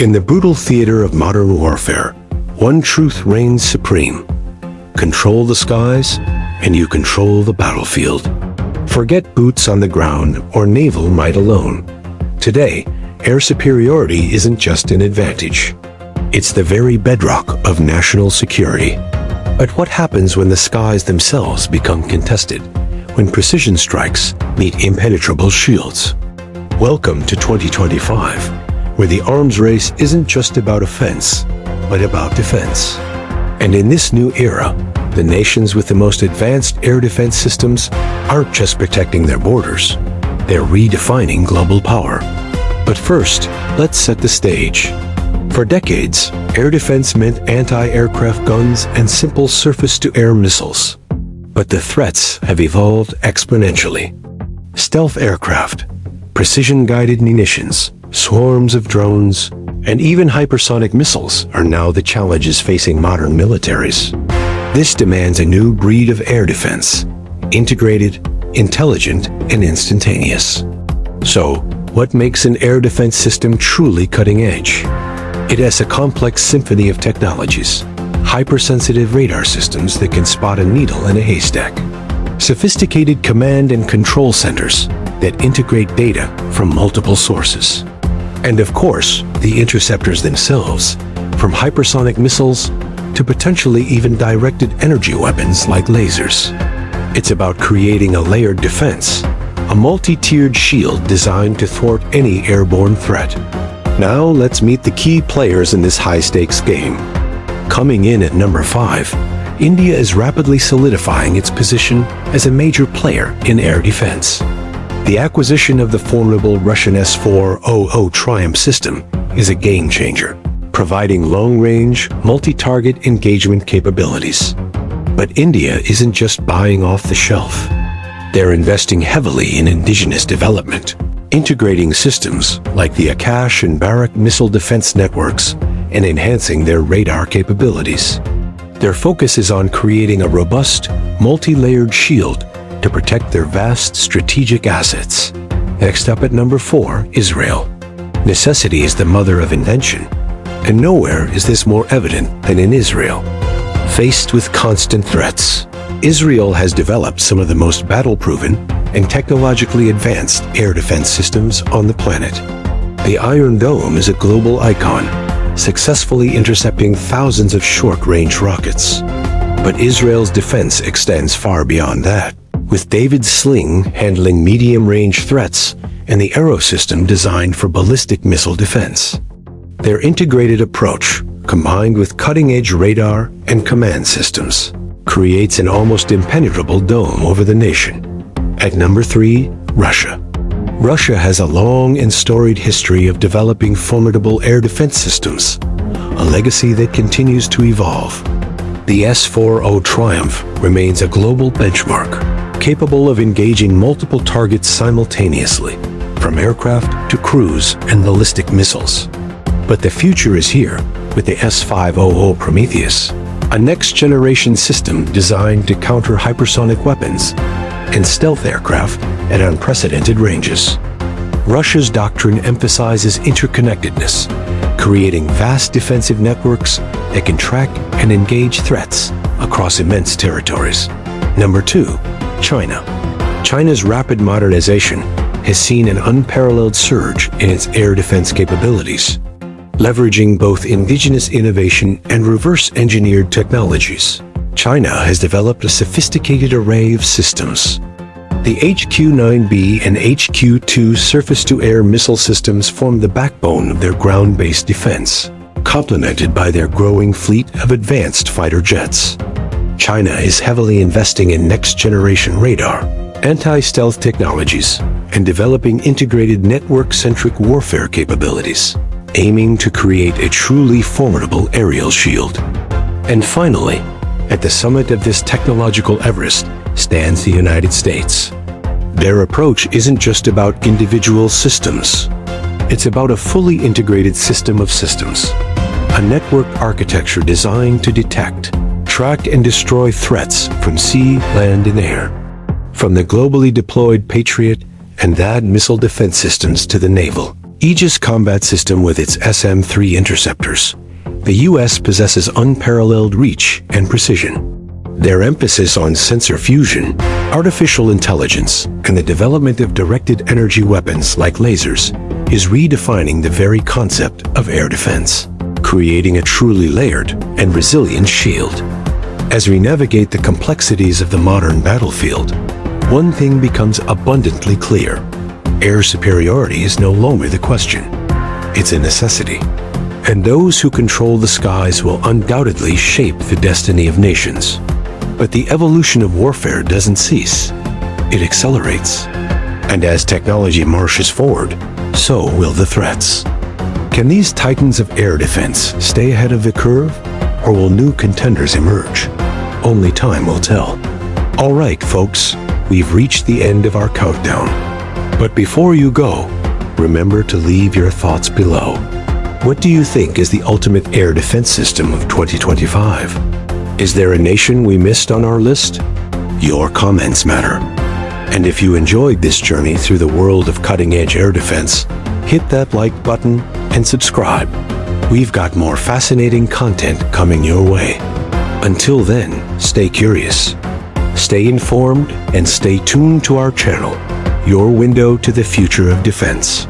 In the brutal theater of modern warfare, one truth reigns supreme. Control the skies, and you control the battlefield. Forget boots on the ground or naval might alone. Today, air superiority isn't just an advantage. It's the very bedrock of national security. But what happens when the skies themselves become contested? When precision strikes meet impenetrable shields? Welcome to 2025, where the arms race isn't just about offense, but about defense. And in this new era, the nations with the most advanced air defense systems aren't just protecting their borders, they're redefining global power. But first, let's set the stage. For decades, air defense meant anti-aircraft guns and simple surface-to-air missiles. But the threats have evolved exponentially. Stealth aircraft, precision-guided munitions, swarms of drones, and even hypersonic missiles are now the challenges facing modern militaries. This demands a new breed of air defense, integrated, intelligent, and instantaneous. So, what makes an air defense system truly cutting edge? It has a complex symphony of technologies, hypersensitive radar systems that can spot a needle in a haystack, sophisticated command and control centers that integrate data from multiple sources, and of course, the interceptors themselves, from hypersonic missiles to potentially even directed energy weapons like lasers. It's about creating a layered defense, a multi-tiered shield designed to thwart any airborne threat. Now let's meet the key players in this high-stakes game. Coming in at number 5, India is rapidly solidifying its position as a major player in air defense. The acquisition of the formidable Russian S-400 Triumph system is a game-changer, providing long-range, multi-target engagement capabilities. But India isn't just buying off the shelf. They're investing heavily in indigenous development, integrating systems like the Akash and Barak missile defense networks and enhancing their radar capabilities. Their focus is on creating a robust, multi-layered shield to protect their vast strategic assets. Next up at number 4, Israel. Necessity is the mother of invention, and nowhere is this more evident than in Israel. Faced with constant threats, Israel has developed some of the most battle-proven and technologically advanced air defense systems on the planet. The Iron Dome is a global icon, successfully intercepting thousands of short-range rockets. But Israel's defense extends far beyond that, with David's Sling handling medium-range threats and the Arrow system designed for ballistic missile defense. Their integrated approach, combined with cutting-edge radar and command systems, creates an almost impenetrable dome over the nation. At number 3, Russia. Russia has a long and storied history of developing formidable air defense systems, a legacy that continues to evolve. The S-400 Triumph remains a global benchmark, capable of engaging multiple targets simultaneously, from aircraft to cruise and ballistic missiles. But the future is here with the S-500 Prometheus, a next-generation system designed to counter hypersonic weapons and stealth aircraft at unprecedented ranges. Russia's doctrine emphasizes interconnectedness, creating vast defensive networks that can track and engage threats across immense territories. Number 2, China. China's rapid modernization has seen an unparalleled surge in its air defense capabilities, leveraging both indigenous innovation and reverse-engineered technologies. China has developed a sophisticated array of systems. The HQ-9B and HQ-2 surface-to-air missile systems form the backbone of their ground-based defense, complemented by their growing fleet of advanced fighter jets. China is heavily investing in next-generation radar, anti-stealth technologies, and developing integrated network-centric warfare capabilities, aiming to create a truly formidable aerial shield. And finally, at the summit of this technological Everest stands the United States. Their approach isn't just about individual systems. It's about a fully integrated system of systems, a networked architecture designed to detect, track, and destroy threats from sea, land, and air. From the globally deployed Patriot and THAAD missile defense systems to the naval, Aegis combat system with its SM-3 interceptors. The US possesses unparalleled reach and precision. Their emphasis on sensor fusion, artificial intelligence, and the development of directed energy weapons like lasers is redefining the very concept of air defense, creating a truly layered and resilient shield. As we navigate the complexities of the modern battlefield, one thing becomes abundantly clear. Air superiority is no longer the question. It's a necessity. And those who control the skies will undoubtedly shape the destiny of nations. But the evolution of warfare doesn't cease. It accelerates. And as technology marches forward, so will the threats. Can these titans of air defense stay ahead of the curve, or will new contenders emerge? Only time will tell. All right, folks, we've reached the end of our countdown. But before you go, remember to leave your thoughts below. What do you think is the ultimate air defense system of 2025? Is there a nation we missed on our list? Your comments matter. And if you enjoyed this journey through the world of cutting-edge air defense, hit that like button and subscribe. We've got more fascinating content coming your way. Until then, stay curious, stay informed, and stay tuned to our channel, your window to the future of defense.